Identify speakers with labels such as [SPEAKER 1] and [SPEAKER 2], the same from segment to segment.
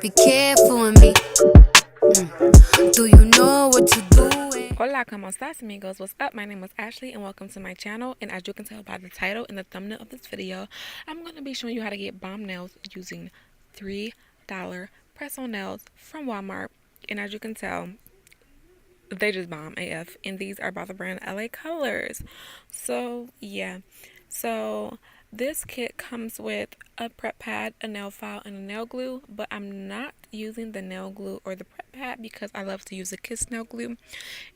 [SPEAKER 1] Be careful with me. Do you know what you're doing?
[SPEAKER 2] Hola, ¿cómo estás, amigos? What's up? My name is Ashley, and welcome to my channel. And as you can tell by the title and the thumbnail of this video, I'm going to be showing you how to get bomb nails using $3 press-on nails from Walmart. And as you can tell, they just bomb AF. And these are by the brand LA Colors. So, yeah. So, this kit comes with a prep pad, a nail file, and a nail glue, but I'm not using the nail glue or the prep pad because I love to use the Kiss nail glue,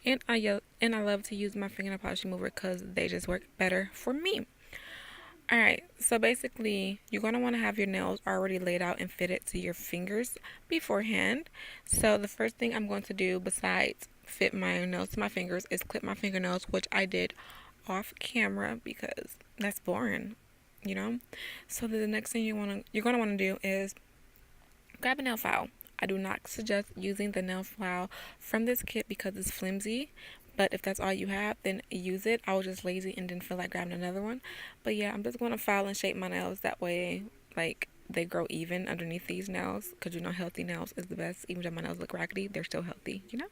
[SPEAKER 2] and I love to use my fingernail polish remover because they just work better for me. Alright, so basically, you're going to want to have your nails already laid out and fitted to your fingers beforehand. So the first thing I'm going to do besides fit my nails to my fingers is clip my fingernails, which I did off camera because that's boring, you know. So the next thing you're going to want to do is grab a nail file. I do not suggest using the nail file from this kit because it's flimsy, but if that's all you have, then use it. I was just lazy and didn't feel like grabbing another one. But yeah, I'm just going to file and shape my nails that way, like, they grow even underneath these nails, because you know healthy nails is the best. Even though my nails look raggedy, they're still healthy, you know.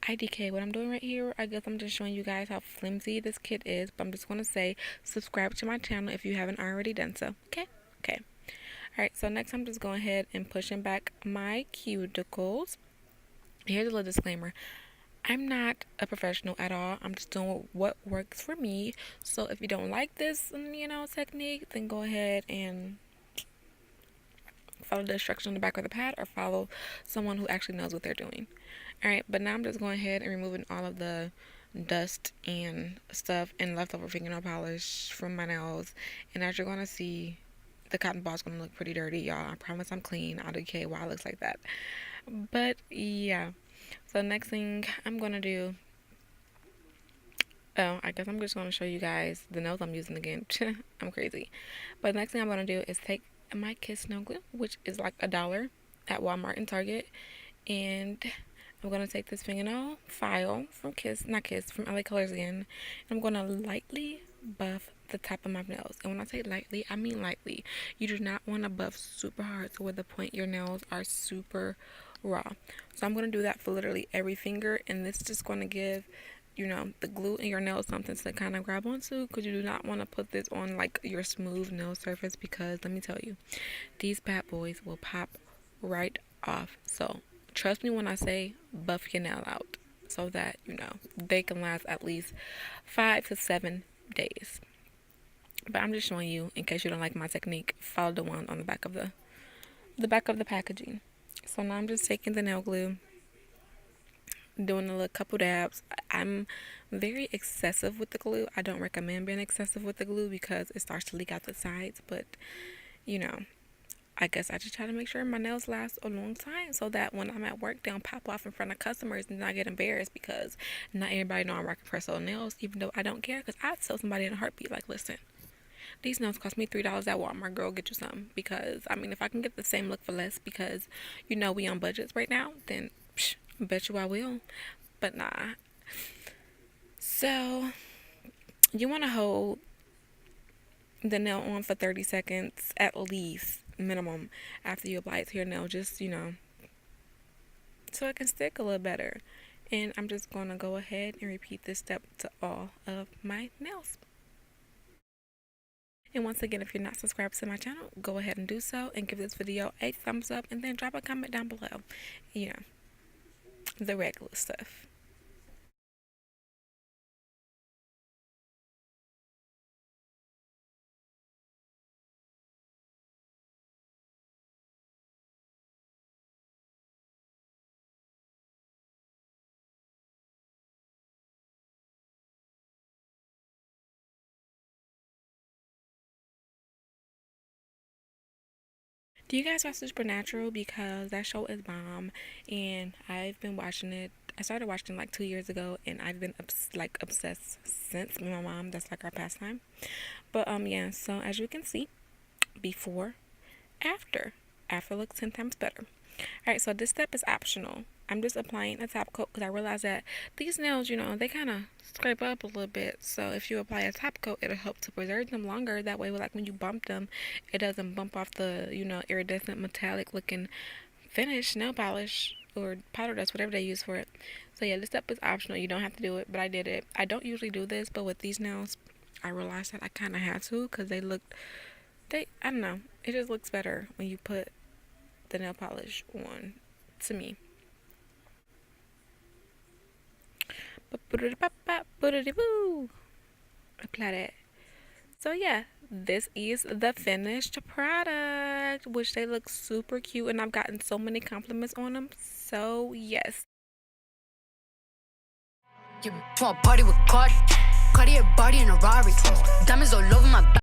[SPEAKER 2] IDK, what I'm doing right here, I guess I'm just showing you guys how flimsy this kit is, but I'm just going to say subscribe to my channel if you haven't already done so. Okay. Alright, so next I'm just going ahead and pushing back my cuticles. Here's a little disclaimer. I'm not a professional at all. I'm just doing what works for me. So if you don't like this, technique, then go ahead and follow the instructions on the back of the pad or follow someone who actually knows what they're doing. Alright, but now I'm just going ahead and removing all of the dust and stuff and leftover fingernail polish from my nails. And as you're going to see, the cotton ball is going to look pretty dirty, y'all. I promise I'm clean. I'll decay why it looks like that. But yeah. So next thing I'm going to do, I guess I'm just going to show you guys the nails I'm using again. I'm crazy. But the next thing I'm going to do is take my Kiss nail glue, which is like $1 at Walmart and Target. And I'm going to take this fingernail file from from LA Colors again. And I'm going to lightly buff the top of my nails. And when I say lightly, I mean lightly. You do not want to buff super hard to where the point your nails are super raw. So I'm going to do that for literally every finger. And this is just going to give, the glue in your nails something to kind of grab onto, because you do not want to put this on like your smooth nail surface, because let me tell you, these bad boys will pop right off. So trust me when I say buff your nail out so that, they can last at least 5 to 7 days. But I'm just showing you, in case you don't like my technique, follow the one on the back of the packaging. So now I'm just taking the nail glue, doing a little couple dabs. I'm very excessive with the glue. I don't recommend being excessive with the glue because it starts to leak out the sides. But, I guess I just try to make sure my nails last a long time so that when I'm at work, they don't pop off in front of customers and I get embarrassed because not everybody know I'm rocking press-on nails, even though I don't care, because I'd tell somebody in a heartbeat, like, listen, these nails cost me $3 at Walmart. Girl, get you some. Because, if I can get the same look for less because, we on budgets right now, then I bet you I will. But nah. So, you want to hold the nail on for 30 seconds at least, minimum, after you apply it to your nail. Just, so it can stick a little better. And I'm just going to go ahead and repeat this step to all of my nails. And once again, if you're not subscribed to my channel, go ahead and do so and give this video a thumbs up and then drop a comment down below. The regular stuff. Do you guys watch Supernatural? Because that show is bomb, and I've been watching it. I started watching like 2 years ago, and I've been obsessed since. Me and my mom, that's like our pastime. But yeah. So as you can see, before, after looks 10 times better. Alright, so this step is optional. I'm just applying a top coat because I realized that these nails, you know, they kind of scrape up a little bit. So if you apply a top coat, it'll help to preserve them longer. That way, like when you bump them, it doesn't bump off the, you know, iridescent metallic looking finish nail polish or powder dust, whatever they use for it. So yeah, this step is optional. You don't have to do it, but I did it. I don't usually do this, but with these nails, I realized that I kind of had to because I don't know, it just looks better when you put the nail polish on, to me. Apply that. So yeah, this is the finished product, which they look super cute, and I've gotten so many compliments on them. So yes.
[SPEAKER 1] You want party with Cardi, Cartier body in a Rari, diamonds all over my back.